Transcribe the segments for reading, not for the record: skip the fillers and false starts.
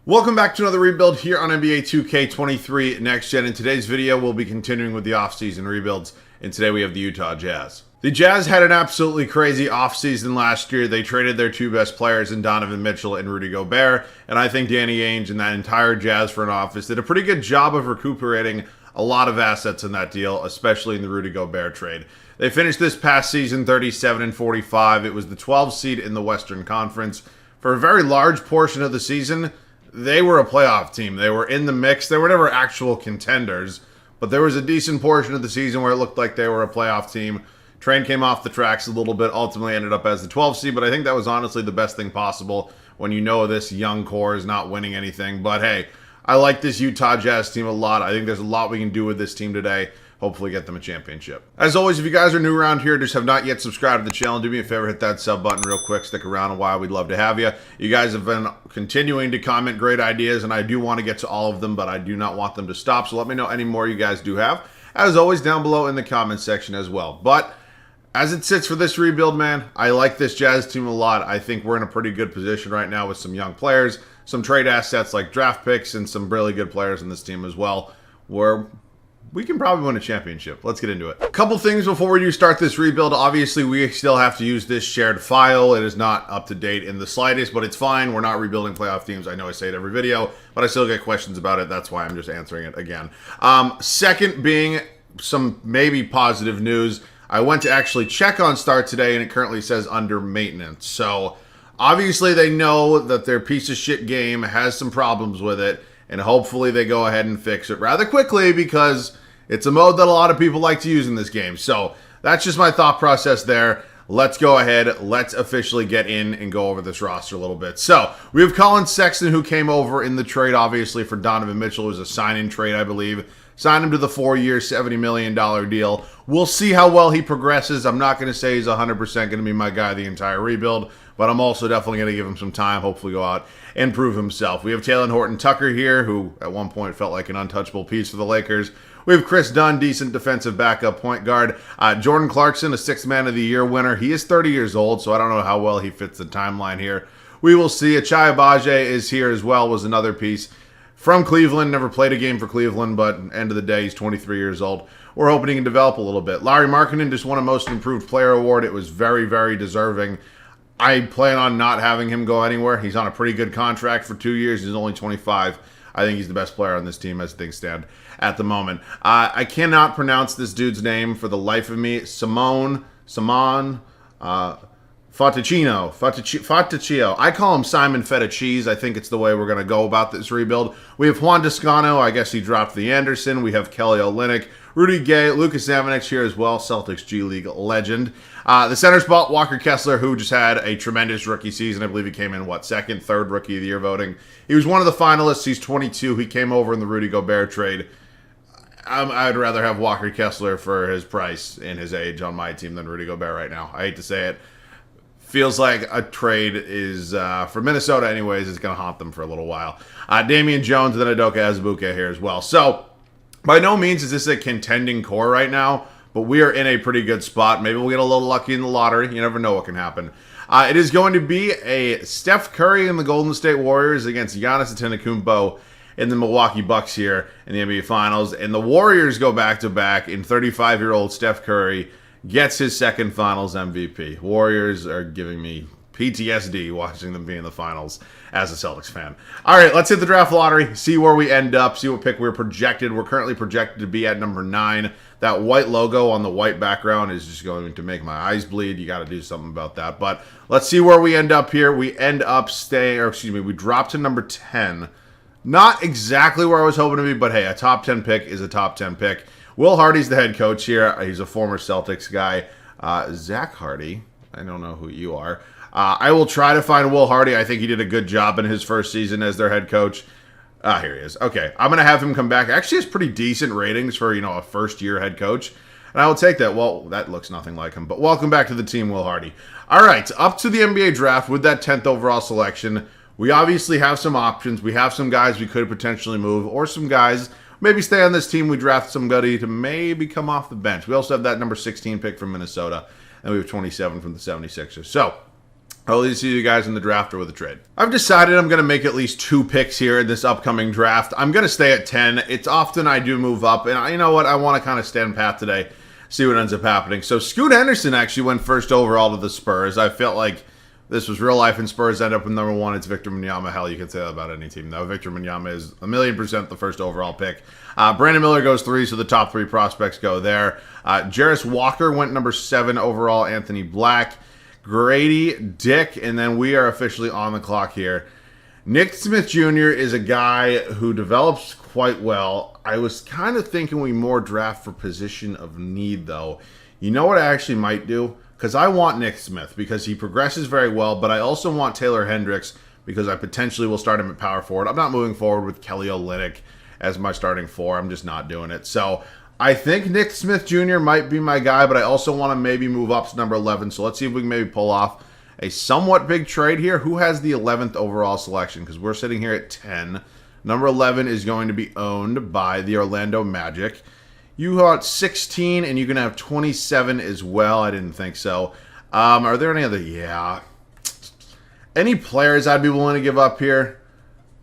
Welcome back to another rebuild here on NBA 2K23 Next Gen. In today's video, we'll be continuing with the offseason rebuilds, and today we have the Utah Jazz. The Jazz had an absolutely crazy offseason last year. They traded their two best players in Donovan Mitchell and Rudy Gobert, and I think Danny Ainge and that entire Jazz front office did a pretty good job of recuperating a lot of assets in that deal, especially in the Rudy Gobert trade. They finished this past season 37-45. It was the 12th seed in the Western Conference. For a very large portion of the season, they were a playoff team. They were in the mix. They were never actual contenders, but there was a decent portion of the season where it looked like they were a playoff team. Train came off the tracks a little bit, ultimately ended up as the 12th seed, but I think that was honestly the best thing possible when you know this young core is not winning anything. But hey, I like this Utah Jazz team a lot. I think there's a lot we can do with this team today. Hopefully get them a championship. As always, if you guys are new around here, just have not yet subscribed to the channel, do me a favor, hit that sub button real quick. Stick around a while. We'd love to have you. You guys have been continuing to comment great ideas, and I do want to get to all of them, but I do not want them to stop. So let me know any more you guys do have. As always, down below in the comment section as well. But as it sits for this rebuild, man, I like this Jazz team a lot. I think we're in a pretty good position right now with some young players, some trade assets like draft picks, and some really good players in this team as well, where we can probably win a championship. Let's get into it. A couple things before we do start this rebuild. Obviously, we still have to use this shared file. It is not up to date in the slightest, but it's fine. We're not rebuilding playoff teams. I know I say it every video, but I still get questions about it. That's why I'm just answering it again. Second being some maybe positive news. I went to actually check on Start today, and it currently says under maintenance. So obviously they know that their piece of shit game has some problems with it, and hopefully they go ahead and fix it rather quickly because it's a mode that a lot of people like to use in this game. So that's just my thought process there. Let's go ahead. Let's officially get in and go over this roster a little bit. So we have Colin Sexton, who came over in the trade, obviously, for Donovan Mitchell. It was a sign-in trade, I believe. Signed him to the 4-year, $70 million deal. We'll see how well he progresses. I'm not going to say he's 100% going to be my guy the entire rebuild, but I'm also definitely going to give him some time, hopefully go out and prove himself. We have Talen Horton-Tucker here, who at one point felt like an untouchable piece for the Lakers. We have Chris Dunn, decent defensive backup point guard. Jordan Clarkson, a Sixth Man of the Year winner. He is 30 years old, so I don't know how well he fits the timeline here. We will see. Achai Agbaje is here as well, was another piece. From Cleveland, never played a game for Cleveland, but end of the day, he's 23 years old. We're hoping he can develop a little bit. Larry Markkinen just won a Most Improved Player award. It was very, very deserving. I plan on not having him go anywhere. He's on a pretty good contract for 2 years. He's only 25. I think he's the best player on this team as things stand at the moment. I cannot pronounce this dude's name for the life of me. Simon Faticino. I call him Simon Feta Cheese. I think it's the way we're going to go about this rebuild. We have Juan Toscano. I guess he dropped the Anderson. We have Kelly Olynyk, Rudy Gay, Lucas Zamanich here as well, Celtics G League legend. The center spot, Walker Kessler, who just had a tremendous rookie season. I believe he came in, second, third rookie of the year voting. He was one of the finalists. He's 22. He came over in the Rudy Gobert trade. I'd rather have Walker Kessler for his price and his age on my team than Rudy Gobert right now. I hate to say it. Feels like a trade is, for Minnesota anyways, is going to haunt them for a little while. Damian Jones and then Udoka Azubuike here as well. So, by no means is this a contending core right now, but we are in a pretty good spot. Maybe we'll get a little lucky in the lottery. You never know what can happen. It is going to be a Steph Curry and the Golden State Warriors against Giannis Antetokounmpo in the Milwaukee Bucks here in the NBA Finals. And the Warriors go back-to-back, and 35-year-old Steph Curry gets his second Finals MVP. Warriors are giving me PTSD watching them be in the Finals as a Celtics fan. All right, let's hit the draft lottery, see where we end up, see what pick we're projected. We're currently projected to be at number 9. That white logo on the white background is just going to make my eyes bleed. You got to do something about that. But let's see where we end up here. We end up we drop to number 10. Not exactly where I was hoping to be, but hey, a top 10 pick is a top 10 pick. Will Hardy's the head coach here. He's a former Celtics guy. Zach Hardy, I don't know who you are. I will try to find Will Hardy. I think he did a good job in his first season as their head coach. Here he is. Okay, I'm going to have him come back. Actually has pretty decent ratings for, a first-year head coach. And I will take that. Well, that looks nothing like him. But welcome back to the team, Will Hardy. All right, up to the NBA draft with that 10th overall selection. We obviously have some options. We have some guys we could potentially move, or some guys maybe stay on this team. We draft somebody to maybe come off the bench. We also have that number 16 pick from Minnesota, and we have 27 from the 76ers. So I'll at least see you guys in the draft or with a trade. I've decided I'm going to make at least 2 picks here in this upcoming draft. I'm going to stay at 10. It's often I do move up, and you know what? I want to kind of stand pat today, see what ends up happening. So Scoot Henderson actually went first overall to the Spurs. I felt like this was real life, and Spurs end up with number 1. It's Victor Wembanyama. Hell, you can say that about any team, though. Victor Wembanyama is 1,000,000% the first overall pick. Brandon Miller goes 3, so the top 3 prospects go there. Jarris Walker went number 7 overall. Anthony Black, Grady Dick, and then we are officially on the clock here. Nick Smith Jr. is a guy who develops quite well. I was kind of thinking we more draft for position of need, though. You know what I actually might do? Because I want Nick Smith because he progresses very well, but I also want Taylor Hendricks because I potentially will start him at power forward. I'm not moving forward with Kelly Olynyk as my starting 4. I'm just not doing it. So I think Nick Smith Jr. might be my guy, but I also want to maybe move up to number 11. So let's see if we can maybe pull off a somewhat big trade here. Who has the 11th overall selection? Because we're sitting here at 10. Number 11 is going to be owned by the Orlando Magic. You got 16, and you can have 27 as well. I didn't think so. Are there any other? Yeah. Any players I'd be willing to give up here?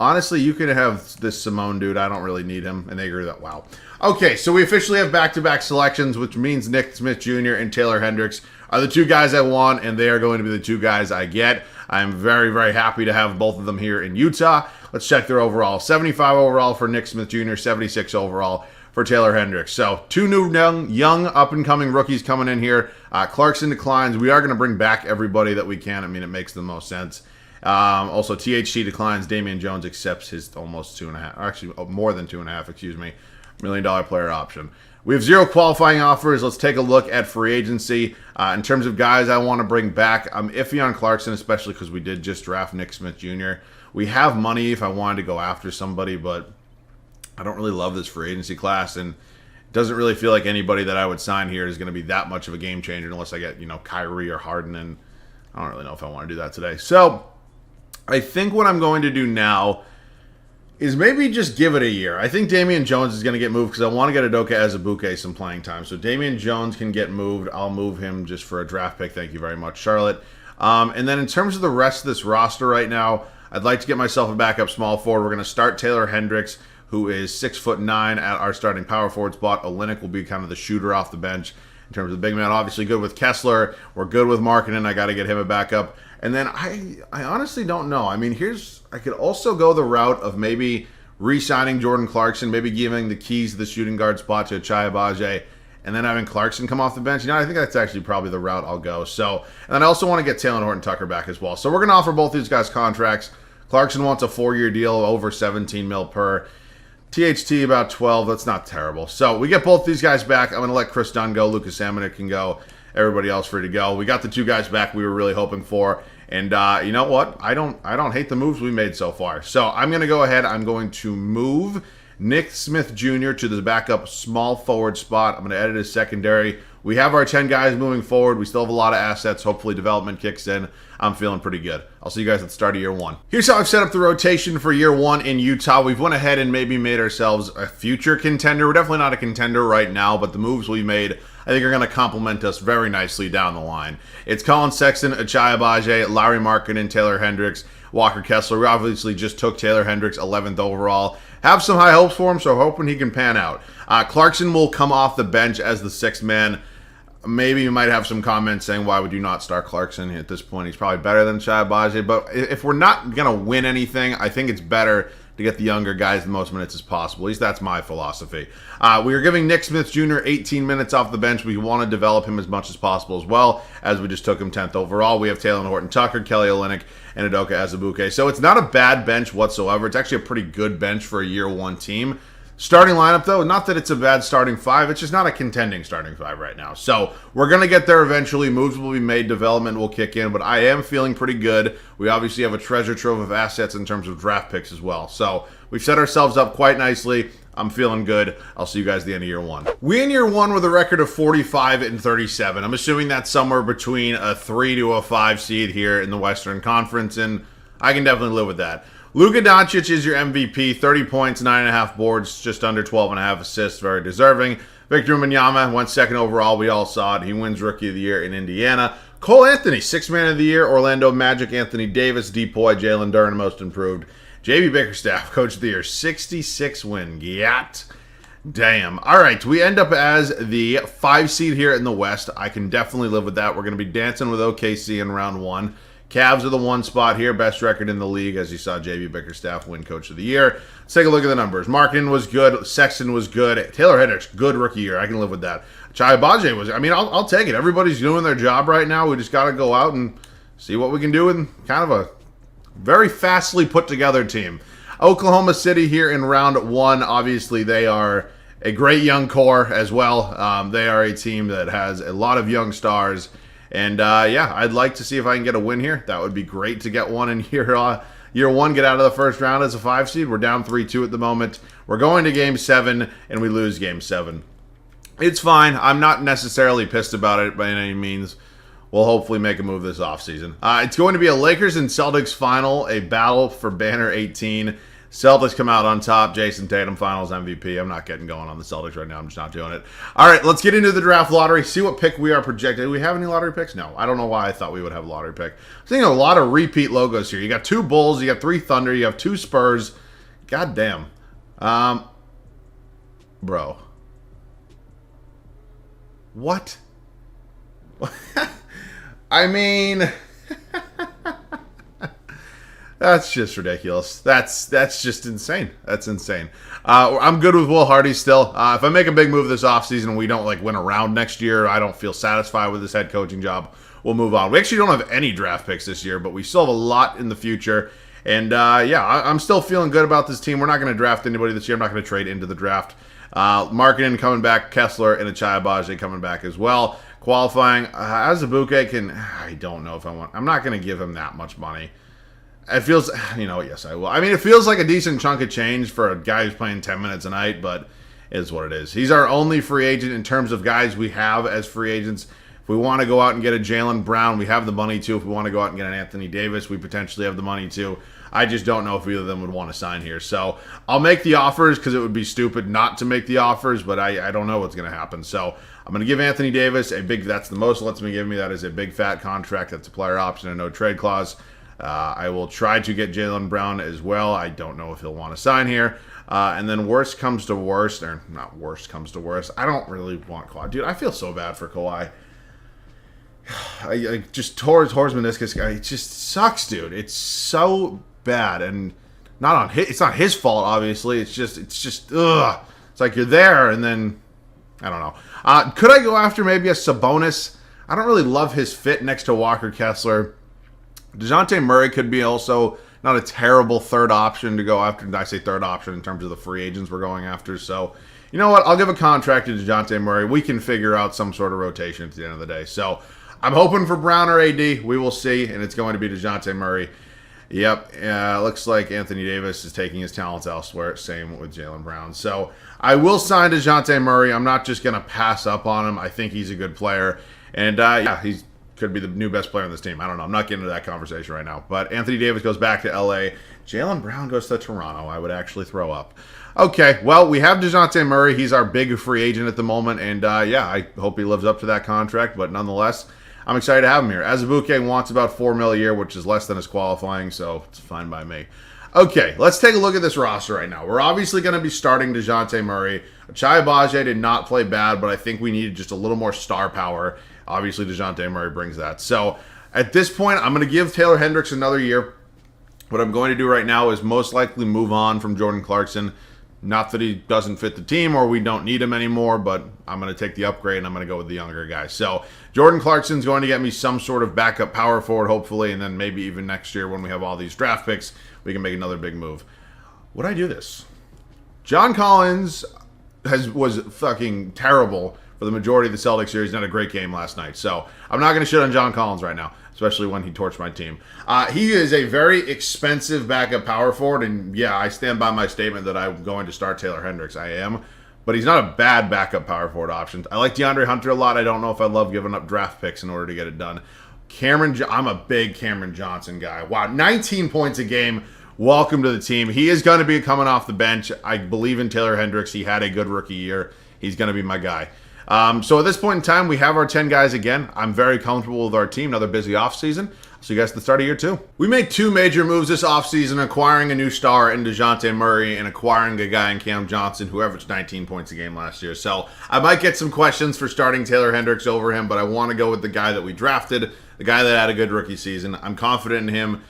Honestly, you could have this Simone dude. I don't really need him. And they agree that, wow. Okay, so we officially have back-to-back selections, which means Nick Smith Jr. and Taylor Hendricks are the 2 guys I want, and they are going to be the 2 guys I get. I'm very, very happy to have both of them here in Utah. Let's check their overall. 75 overall for Nick Smith Jr., 76 overall for Taylor Hendricks. So 2 new young up-and-coming rookies coming in here. Clarkson declines. We are going to bring back everybody that we can. I mean, it makes the most sense. Also, THT declines. Damian Jones accepts his almost 2.5, or actually more than 2.5, excuse me, $1 million player option. We have 0 qualifying offers. Let's take a look at free agency. In terms of guys I want to bring back, I'm iffy on Clarkson, especially because we did just draft Nick Smith Jr. We have money if I wanted to go after somebody, but I don't really love this free agency class, and it doesn't really feel like anybody that I would sign here is going to be that much of a game changer unless I get, Kyrie or Harden, and I don't really know if I want to do that today. So I think what I'm going to do now is maybe just give it a year. I think Damian Jones is going to get moved because I want to get Udoka Azubuike some playing time. So Damian Jones can get moved. I'll move him just for a draft pick. Thank you very much, Charlotte. And then in terms of the rest of this roster right now, I'd like to get myself a backup small forward. We're going to start Taylor Hendricks, who is 6'9" at our starting power forward spot. Olynyk will be kind of the shooter off the bench in terms of the big man. Obviously good with Kessler. We're good with Markkanen. I got to get him a backup. And then I honestly don't know. I mean, I could also go the route of maybe re-signing Jordan Clarkson, maybe giving the keys to the shooting guard spot to Ochai Agbaji, and then having Clarkson come off the bench. I think that's actually probably the route I'll go. So, and then I also want to get Talen Horton-Tucker back as well. So we're going to offer both these guys contracts. Clarkson wants a 4-year deal, over 17 mil per. THT about 12. That's not terrible. So we get both these guys back. I'm going to let Chris Dunn go. Lucas Salmonek can go. Everybody else free to go. We got the 2 guys back we were really hoping for. And you know what? I don't hate the moves we made so far. So I'm going to go ahead. I'm going to move Nick Smith Jr. to the backup small forward spot. I'm going to edit his secondary. We have our 10 guys moving forward. We still have a lot of assets. Hopefully development kicks in. I'm feeling pretty good. I'll see you guys at the start of year 1. Here's how I've set up the rotation for year 1 in Utah. We've went ahead and maybe made ourselves a future contender. We're definitely not a contender right now, but the moves we made, I think, are going to complement us very nicely down the line. It's Colin Sexton, Ochai Agbaji, Larry Markkanen, Taylor Hendricks, Walker Kessler. We obviously just took Taylor Hendricks 11th overall. Have some high hopes for him, so hoping he can pan out. Clarkson will come off the bench as the 6th man. Maybe you might have some comments saying, why would you not start Clarkson at this point? He's probably better than Ochai Agbaji, but if we're not going to win anything, I think it's better to get the younger guys the most minutes as possible. At least that's my philosophy. We are giving Nick Smith Jr. 18 minutes off the bench. We want to develop him as much as possible as well, as we just took him 10th overall. We have Talen Horton-Tucker, Kelly Olynyk, and Udoka Azubuike. So it's not a bad bench whatsoever. It's actually a pretty good bench for a year 1 team. Starting lineup, though, not that it's a bad starting 5. It's just not a contending starting 5 right now. So we're going to get there eventually. Moves will be made. Development will kick in. But I am feeling pretty good. We obviously have a treasure trove of assets in terms of draft picks as well. So we've set ourselves up quite nicely. I'm feeling good. I'll see you guys at the end of year 1. We in year 1 with a record of 45-37. I'm assuming that's somewhere between a 3 to a 5 seed here in the Western Conference, and I can definitely live with that. Luka Doncic is your MVP, 30 points, 9.5 boards, just under 12.5 assists, very deserving. Victor Wembanyama went 2nd overall. We all saw it. He wins Rookie of the Year in Indiana. Cole Anthony, 6th man of the year. Orlando Magic, Anthony Davis, Depoy, Jalen Duren, most improved. JB Bickerstaff, coach of the year, 66 win. Yat. Damn. All right, we end up as the 5 seed here in the West. I can definitely live with that. We're going to be dancing with OKC in round 1. Cavs are the 1 spot here, best record in the league, as you saw JB Bickerstaff win coach of the year. Let's take a look at the numbers. Marketing was good. Sexton was good. Taylor Hendricks, good rookie year. I can live with that. Chai Baje was, I mean, I'll take it. Everybody's doing their job right now. We just got to go out and see what we can do in kind of a very fastly put together team. Oklahoma City here in round 1. Obviously, they are a great young core as well. They are a team that has a lot of young stars. And, yeah, I'd like to see if I can get a win here. That would be great to get one in year 1, get out of the first round as a 5 seed. We're down 3-2 at the moment. We're going to Game 7, and we lose Game 7. It's fine. I'm not necessarily pissed about it by any means. We'll hopefully make a move this offseason. It's going to be a Lakers and Celtics final, a battle for Banner 18. Celtics come out on top. Jason Tatum, Finals MVP. I'm not getting going on the Celtics right now. I'm just not doing it. All right, let's get into the draft lottery. See what pick we are projected. Do we have any lottery picks? No. I don't know why I thought we would have a lottery pick. I'm seeing a lot of repeat logos here. You got 2 Bulls. You got 3 Thunder. You have 2 Spurs. God damn. Bro. What? I mean, that's just ridiculous. That's just insane. That's insane. I'm good with Will Hardy still. If I make a big move this offseason and we don't like win a round next year, I don't feel satisfied with this head coaching job, we'll move on. We actually don't have any draft picks this year, but we still have a lot in the future. And yeah, I'm still feeling good about this team. We're not going to draft anybody this year. I'm not going to trade into the draft. Marketing coming back, Kessler and Achai Agbaji coming back as well. Qualifying, Azubuike can, I don't know if I want, I'm not going to give him that much money. It feels, you know, yes I will. I mean, it feels like a decent chunk of change for a guy who's playing 10 minutes a night, but it is what it is. He's our only free agent in terms of guys we have as free agents. If we want to go out and get a Jaylen Brown, we have the money to. If we want to go out and get an Anthony Davis, we potentially have the money to. I just don't know if either of them would want to sign here. So I'll make the offers because it would be stupid not to make the offers, but I don't know what's going to happen. So I'm going to give Anthony Davis a big, that's the most lets me give me. That is a big fat contract. That's a player option and no trade clause. I will try to get Jaylen Brown as well. I don't know if he'll want to sign here. And then worst comes to worst, or not worst comes to worst. I don't really want Kawhi. Dude, I feel so bad for Kawhi. I just tore his meniscus guy. It just sucks, dude. It's so bad, and it's not his fault, obviously. It's just ugh. It's like you're there, and then I don't know. Could I go after maybe a Sabonis? I don't really love his fit next to Walker Kessler. DeJounte Murray could be also not a terrible third option to go after. I say third option in terms of the free agents we're going after. So, you know what? I'll give a contract to DeJounte Murray. We can figure out some sort of rotation at the end of the day. So, I'm hoping for Brown or AD. We will see, and it's going to be DeJounte Murray. Yep, looks like Anthony Davis is taking his talents elsewhere. Same with Jaylen Brown. So, I will sign DeJounte Murray. I'm not just going to pass up on him. I think he's a good player. And, yeah, he's could be the new best player on this team. I don't know. I'm not getting into that conversation right now. But Anthony Davis goes back to LA. Jaylen Brown goes to Toronto. I would actually throw up. Okay, well, we have DeJounte Murray. He's our big free agent at the moment. And, yeah, I hope he lives up to that contract. But nonetheless, I'm excited to have him here. Azubuike wants about $4 million a year, which is less than his qualifying, so it's fine by me. Okay, let's take a look at this roster right now. We're obviously going to be starting DeJounte Murray. Achai Agbaji did not play bad, but I think we needed just a little more star power. Obviously, DeJounte Murray brings that. So, at this point, I'm going to give Taylor Hendricks another year. What I'm going to do right now is most likely move on from Jordan Clarkson. Not that he doesn't fit the team or we don't need him anymore, but I'm going to take the upgrade and I'm going to go with the younger guy. So, Jordan Clarkson's going to get me some sort of backup power forward, hopefully, and then maybe even next year when we have all these draft picks, we can make another big move. Would I do this? John Collins was fucking terrible for the majority of the Celtics series. He had a great game last night. So I'm not going to shit on John Collins right now, especially when he torched my team. He is a very expensive backup power forward, and yeah, I stand by my statement that I'm going to start Taylor Hendricks. I am. But he's not a bad backup power forward option. I like DeAndre Hunter a lot. I don't know if I love giving up draft picks in order to get it done. I'm a big Cameron Johnson guy. Wow, 19 points a game. Welcome to the team. He is going to be coming off the bench. I believe in Taylor Hendricks. He had a good rookie year. He's going to be my guy. So at this point in time, we have our 10 guys again. I'm very comfortable with our team. Another busy offseason. See you guys at the start of year 2. We made 2 major moves this offseason, acquiring a new star in DeJounte Murray and acquiring a guy in Cam Johnson who averaged 19 points a game last year. So I might get some questions for starting Taylor Hendricks over him, but I want to go with the guy that we drafted, the guy that had a good rookie season. I'm confident in him.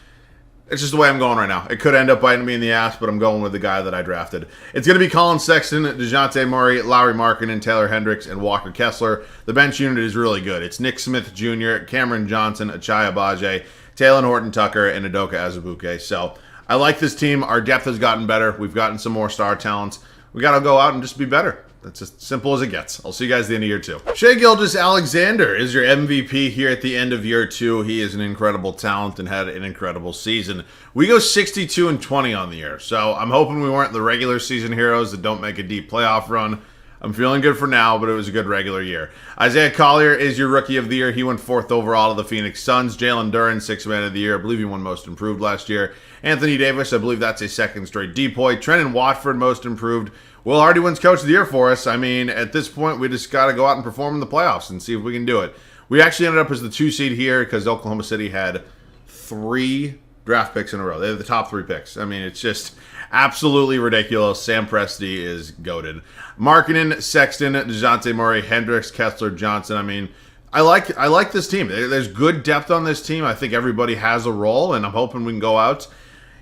It's just the way I'm going right now. It could end up biting me in the ass, but I'm going with the guy that I drafted. It's going to be Colin Sexton, DeJounte Murray, Lauri Markkanen, Taylor Hendricks, and Walker Kessler. The bench unit is really good. It's Nick Smith Jr., Cameron Johnson, Achai Agbaji, Taylor Horton-Tucker, and Udoka Azubuike. So I like this team. Our depth has gotten better. We've gotten some more star talents. We got to go out and just be better. That's as simple as it gets. I'll see you guys at the end of year 2. Shai Gilgeous-Alexander is your MVP here at the end of year 2. He is an incredible talent and had an incredible season. We go 62-20 on the year, so I'm hoping we weren't the regular season heroes that don't make a deep playoff run. I'm feeling good for now, but it was a good regular year. Isaiah Collier is your Rookie of the Year. He went 4th overall to the Phoenix Suns. Jalen Duren, 6th Man of the Year. I believe he won Most Improved last year. Anthony Davis, I believe that's a 2nd straight depoy. Trenton Watford, Most Improved. Will Hardy wins Coach of the Year for us. I mean, at this point, we just got to go out and perform in the playoffs and see if we can do it. We actually ended up as the 2 seed here because Oklahoma City had 3 draft picks in a row. They had the top 3 picks. I mean, it's just absolutely ridiculous. Sam Presti is goated. Markkanen, Sexton, DeJounte Murray, Hendricks, Kessler, Johnson. I mean, I like this team. There's good depth on this team. I think everybody has a role, and I'm hoping we can go out,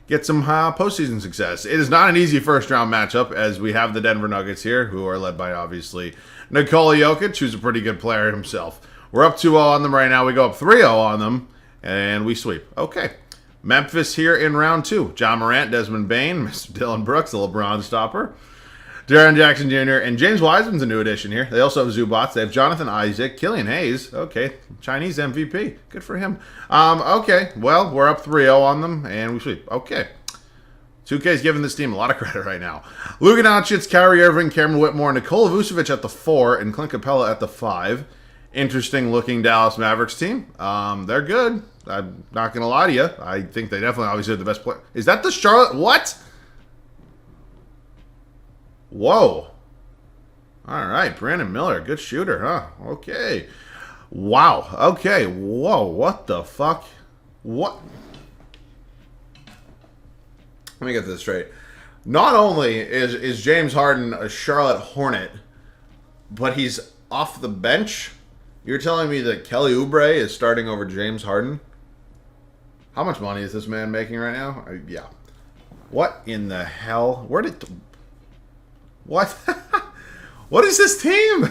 get some postseason success. It is not an easy first-round matchup, as we have the Denver Nuggets here, who are led by, obviously, Nikola Jokic, who's a pretty good player himself. We're up 2-0 on them right now. We go up 3-0 on them, and we sweep. Okay. Memphis here in round 2. John Morant, Desmond Bane, Mr. Dylan Brooks, the LeBron stopper, Jaren Jackson Jr., and James Wiseman's a new addition here. They also have Zubats. They have Jonathan Isaac, Killian Hayes. Okay, Chinese MVP. Good for him. Okay, well, we're up 3-0 on them, and we sweep. Okay. 2K's giving this team a lot of credit right now. Luka Doncic, Kyrie Irving, Cameron Whitmore, Nikola Vucevic at the 4, and Clint Capella at the 5. Interesting-looking Dallas Mavericks team. They're good. I'm not going to lie to you. I think they definitely obviously are the best player. Is that the Charlotte? What? Whoa. All right. Brandon Miller. Good shooter, huh? Okay. Wow. Okay. Whoa. What the fuck? What? Let me get this straight. Not only is James Harden a Charlotte Hornet, but he's off the bench. You're telling me that Kelly Oubre is starting over James Harden? How much money is this man making right now? Yeah. What in the hell? What? What is this team?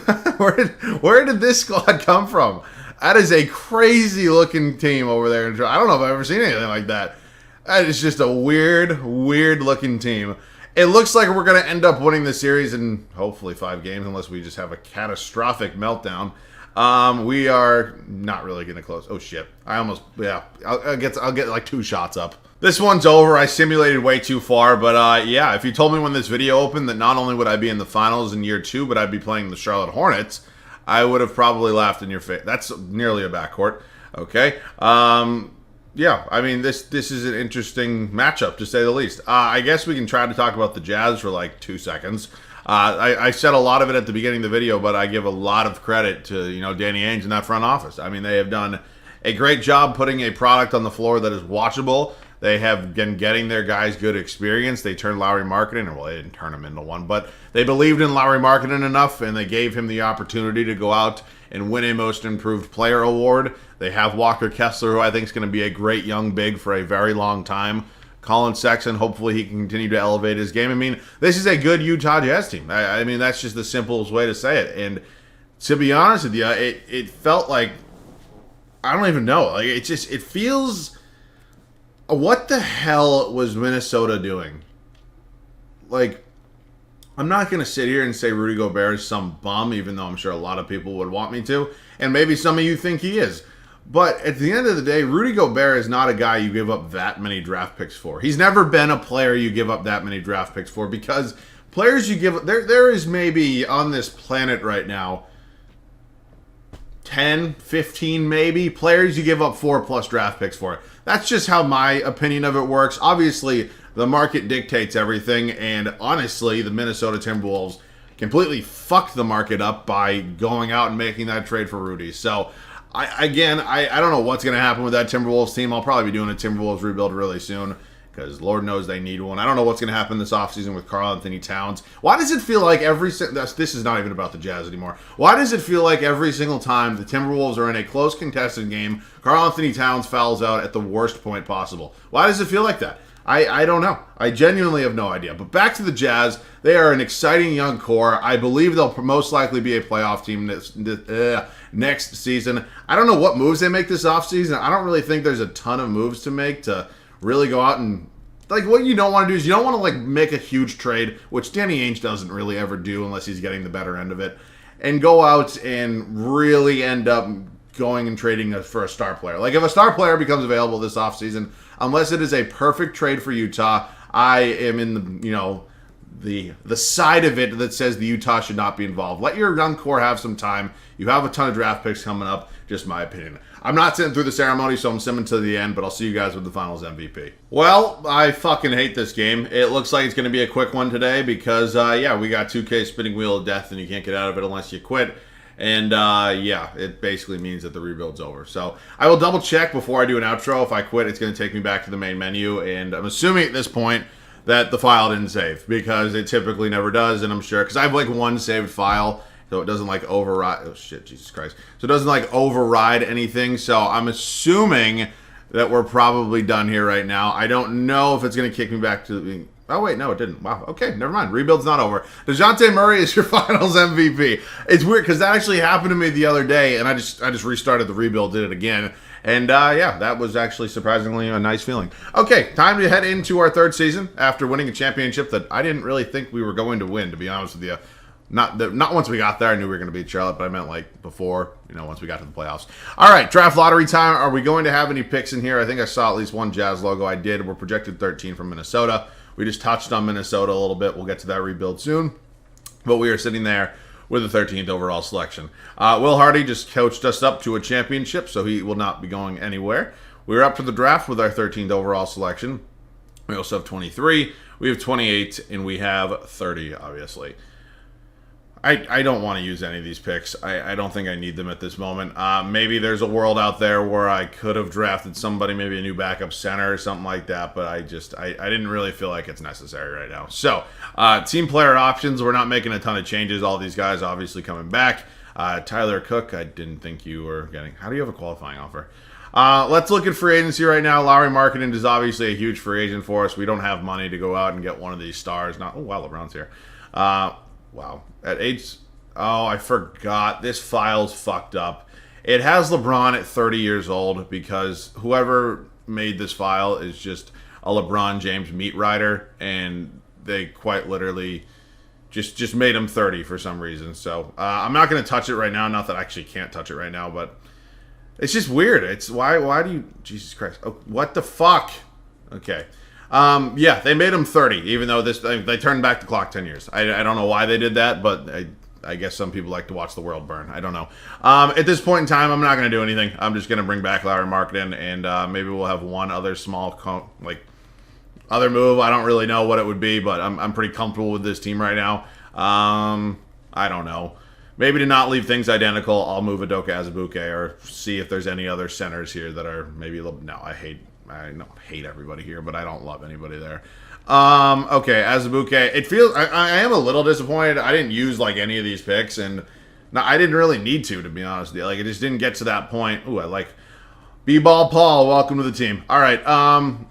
Where did this squad come from? That is a crazy looking team over there. I don't know if I've ever seen anything like that. That is just a weird looking team. It looks like we're going to end up winning the series in hopefully 5 games, unless we just have a catastrophic meltdown. We are not really going to close. Oh shit! I'll get like 2 shots up. This one's over. I simulated way too far, but yeah. If you told me when this video opened that not only would I be in the finals in year 2, but I'd be playing the Charlotte Hornets, I would have probably laughed in your face. That's nearly a backcourt. Okay. Yeah, I mean, this is an interesting matchup, to say the least. I guess we can try to talk about the Jazz for like 2 seconds. I said a lot of it at the beginning of the video, but I give a lot of credit to, Danny Ainge and that front office. I mean, they have done a great job putting a product on the floor that is watchable. They have been getting their guys good experience. They turned Lauri Markkanen, well, they didn't turn him into one, but they believed in Lauri Markkanen enough, and they gave him the opportunity to go out and win a Most Improved Player award. They have Walker Kessler, who I think is going to be a great young big for a very long time. Colin Sexton, hopefully he can continue to elevate his game. I mean, this is a good Utah Jazz team. I mean, that's just the simplest way to say it. And to be honest with you, it felt like, I don't even know. Like, it feels, what the hell was Minnesota doing? Like, I'm not going to sit here and say Rudy Gobert is some bum, even though I'm sure a lot of people would want me to. And maybe some of you think he is. But at the end of the day, Rudy Gobert is not a guy you give up that many draft picks for. He's never been a player you give up that many draft picks for, because players you give... There is maybe on this planet right now 10, 15 maybe players you give up 4+ draft picks for. That's just how my opinion of it works. Obviously, the market dictates everything, and honestly, the Minnesota Timberwolves completely fucked the market up by going out and making that trade for Rudy. So, I don't know what's going to happen with that Timberwolves team. I'll probably be doing a Timberwolves rebuild really soon because Lord knows they need one. I don't know what's going to happen this offseason with Karl Anthony Towns. Why does it feel like this is not even about the Jazz anymore. Why does it feel like every single time the Timberwolves are in a close contested game, Karl Anthony Towns fouls out at the worst point possible? Why does it feel like that? I don't know. I genuinely have no idea. But back to the Jazz. They are an exciting young core. I believe they'll most likely be a playoff team next season. I don't know what moves they make this offseason. I don't really think there's a ton of moves to make to really go out and... Like, what you don't want to do is you don't want to, like, make a huge trade, which Danny Ainge doesn't really ever do unless he's getting the better end of it, and go out and really end up going and trading for a star player. Like, if a star player becomes available this offseason, unless it is a perfect trade for Utah, I am in the side of it that says the Utah should not be involved. Let your young core have some time. You have a ton of draft picks coming up. Just my opinion. I'm not sitting through the ceremony, so I'm simming to the end, but I'll see you guys with the Finals MVP. Well, I fucking hate this game. It looks like it's going to be a quick one today because, we got 2K spinning wheel of death, and you can't get out of it unless you quit. And, it basically means that the rebuild's over. So I will double check before I do an outro. If I quit, it's going to take me back to the main menu, and I'm assuming at this point that the file didn't save because it typically never does, and I'm sure, because I have, like, one saved file, so it doesn't, like, override... Oh, shit, Jesus Christ. So it doesn't, like, override anything, so I'm assuming that we're probably done here right now. I don't know if it's going to kick me back to... Oh, wait, no, it didn't. Wow, okay, never mind. Rebuild's not over. DeJounte Murray is your Finals MVP. It's weird, because that actually happened to me the other day, and I just restarted the rebuild, did it again, and, that was actually surprisingly a nice feeling. Okay, time to head into our third season after winning a championship that I didn't really think we were going to win, to be honest with you. Not once we got there. I knew we were going to beat Charlotte, but I meant like before, once we got to the playoffs. All right, draft lottery time. Are we going to have any picks in here? I think I saw at least one Jazz logo. I did. We're projected 13 from Minnesota. We just touched on Minnesota a little bit. We'll get to that rebuild soon. But we are sitting there with the 13th overall selection. Will Hardy just coached us up to a championship, so he will not be going anywhere. We're up to the draft with our 13th overall selection. We also have 23. We have 28, and we have 30, obviously. I don't want to use any of these picks. I don't think I need them at this moment. Maybe there's a world out there where I could have drafted somebody, maybe a new backup center or something like that, but I didn't really feel like it's necessary right now. So, team player options, we're not making a ton of changes. All these guys obviously coming back. Tyler Cook, I didn't think you were getting. How do you have a qualifying offer? Let's look at free agency right now. Lowry Markkanen is obviously a huge free agent for us. We don't have money to go out and get one of these stars. Oh, wow, LeBron's here. Wow. At age... Oh, I forgot. This file's fucked up. It has LeBron at 30 years old because whoever made this file is just a LeBron James meat rider, and they quite literally just made him 30 for some reason. So, I'm not going to touch it right now. Not that I actually can't touch it right now, but it's just weird. It's... Why do you... Jesus Christ. Oh, what the fuck? Okay. They made him 30, even though they turned back the clock 10 years. I don't know why they did that, but I guess some people like to watch the world burn. I don't know. At this point in time, I'm not going to do anything. I'm just going to bring back Lowry Markkanen, and maybe we'll have one other small, other move. I don't really know what it would be, but I'm pretty comfortable with this team right now. I don't know. Maybe to not leave things identical, I'll move Udoka Azubuike or see if there's any other centers here that are maybe a little... No, I don't hate everybody here, but I don't love anybody there. Okay, Azubuike. It feels... I am a little disappointed. I didn't use, any of these picks, and I didn't really need to be honest with you. It just didn't get to that point. Ooh, I like... B-Ball Paul, welcome to the team. All right, I'm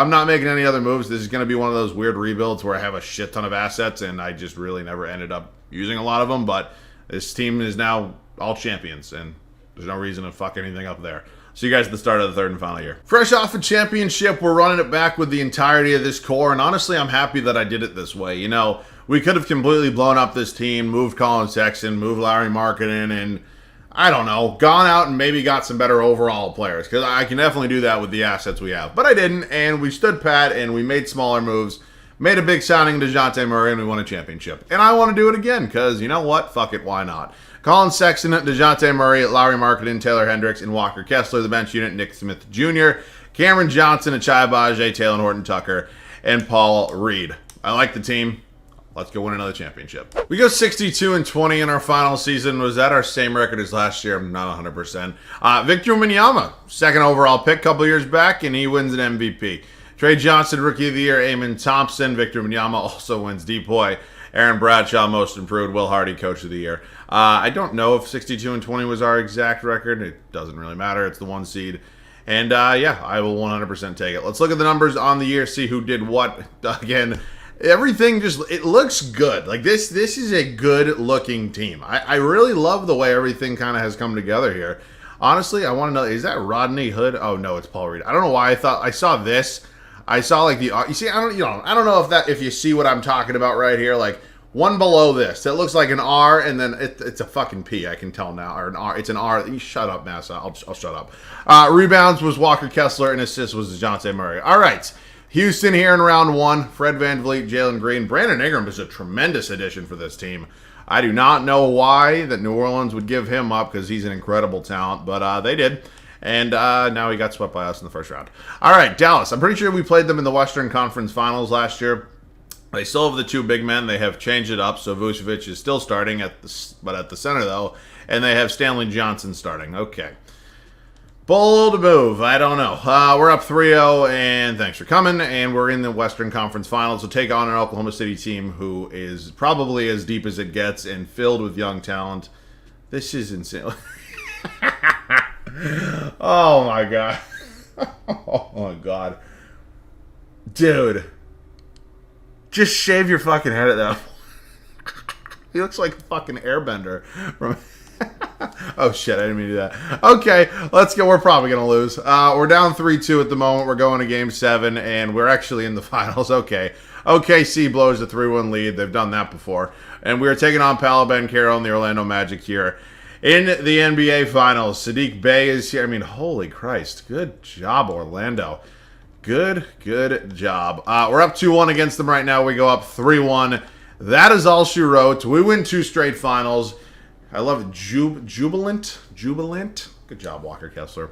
not making any other moves. This is going to be one of those weird rebuilds where I have a shit ton of assets, and I just really never ended up using a lot of them, but this team is now all champions, and there's no reason to fuck anything up there. See you guys at the start of the third and final year. Fresh off a championship, we're running it back with the entirety of this core, and honestly, I'm happy that I did it this way. We could have completely blown up this team, moved Colin Sexton, moved Lowry Markkanen, and I don't know, gone out and maybe got some better overall players, because I can definitely do that with the assets we have. But I didn't, and we stood pat, and we made smaller moves, made a big signing to DeJounte Murray, and we won a championship. And I want to do it again, because you know what? Fuck it, why not? Colin Sexton, DeJounte Murray, Lowry Markkanen, Taylor Hendricks, and Walker Kessler, the bench unit, Nick Smith Jr., Cameron Johnson, Achai Bajay, Taylor Horton Tucker, and Paul Reed. I like the team. Let's go win another championship. We go 62-20 in our final season. Was that our same record as last year? I'm not 100%. Victor Wembanyama, second overall pick a couple years back, and he wins an MVP. Trey Johnson, Rookie of the Year. Eamon Thompson. Victor Wembanyama also wins Depoy. Aaron Bradshaw, Most Improved. Will Hardy, Coach of the Year. I don't know if 62-20 was our exact record. It doesn't really matter. It's the 1 seed. And yeah, I will 100% take it. Let's look at the numbers on the year, see who did what. Again, everything just, it looks good. Like this is a good looking team. I really love the way everything kind of has come together here. Honestly, I want to know, is that Rodney Hood? Oh no, it's Paul Reed. I don't know why I thought I saw this. I saw like the, you see, I don't know if you see what I'm talking about right here. Like one below this, it looks like an R, and then it's a fucking P. I can tell now, or an R. It's an R. You shut up, Massa. I'll shut up. Rebounds was Walker Kessler, and assists was DeJounte Murray. All right, Houston here in round 1. Fred VanVleet, Jalen Green, Brandon Ingram is a tremendous addition for this team. I do not know why that New Orleans would give him up because he's an incredible talent, but they did. And now he got swept by us in the first round. All right, Dallas. I'm pretty sure we played them in the Western Conference Finals last year. They still have the 2 big men. They have changed it up, so Vucevic is still starting, but at the center, though. And they have Stanley Johnson starting. Okay. Bold move. I don't know. We're up 3-0, and thanks for coming. And we're in the Western Conference Finals to take on an Oklahoma City team who is probably as deep as it gets and filled with young talent. This is insane. Oh, my God. Oh, my God. Dude. Just shave your fucking head at that point. He looks like a fucking airbender. Oh, shit. I didn't mean to do that. Okay, let's go. We're probably going to lose. We're down 3-2 at the moment. We're going to Game 7, and we're actually in the finals. Okay. OKC blows a 3-1 lead. They've done that before. And we are taking on Paolo Banchero and the Orlando Magic here in the NBA Finals. Sadiq Bey is here. I mean, holy Christ. Good job, Orlando. Good job. We're up 2-1 against them right now. We go up 3-1. That is all she wrote. We win 2 straight finals. I love it. Jubilant. Good job, Walker Kessler.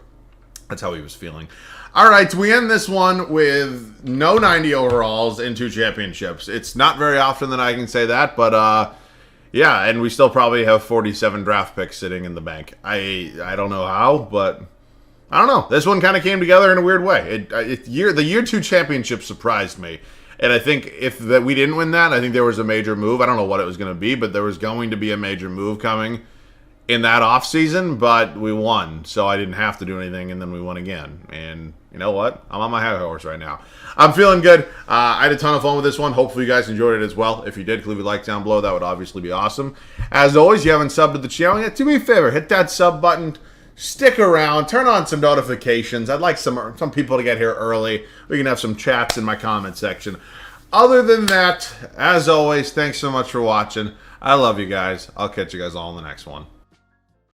That's how he was feeling. All right, we end this one with no 90 overalls and 2 championships. It's not very often that I can say that, but yeah, and we still probably have 47 draft picks sitting in the bank. I don't know how, but I don't know. This one kind of came together in a weird way. The year 2 championship surprised me. And I think if we didn't win that, I think there was a major move. I don't know what it was going to be, but there was going to be a major move coming in that offseason, but we won. So I didn't have to do anything, and then we won again. And you know what? I'm on my high horse right now. I'm feeling good. I had a ton of fun with this one. Hopefully you guys enjoyed it as well. If you did, leave a like down below. That would obviously be awesome. As always, you haven't subbed to the channel yet, do me a favor. Hit that sub button. Stick around. Turn on some notifications. I'd like some people to get here early. We can have some chats in my comment section. Other than that, as always, thanks so much for watching. I love you guys. I'll catch you guys all in the next one.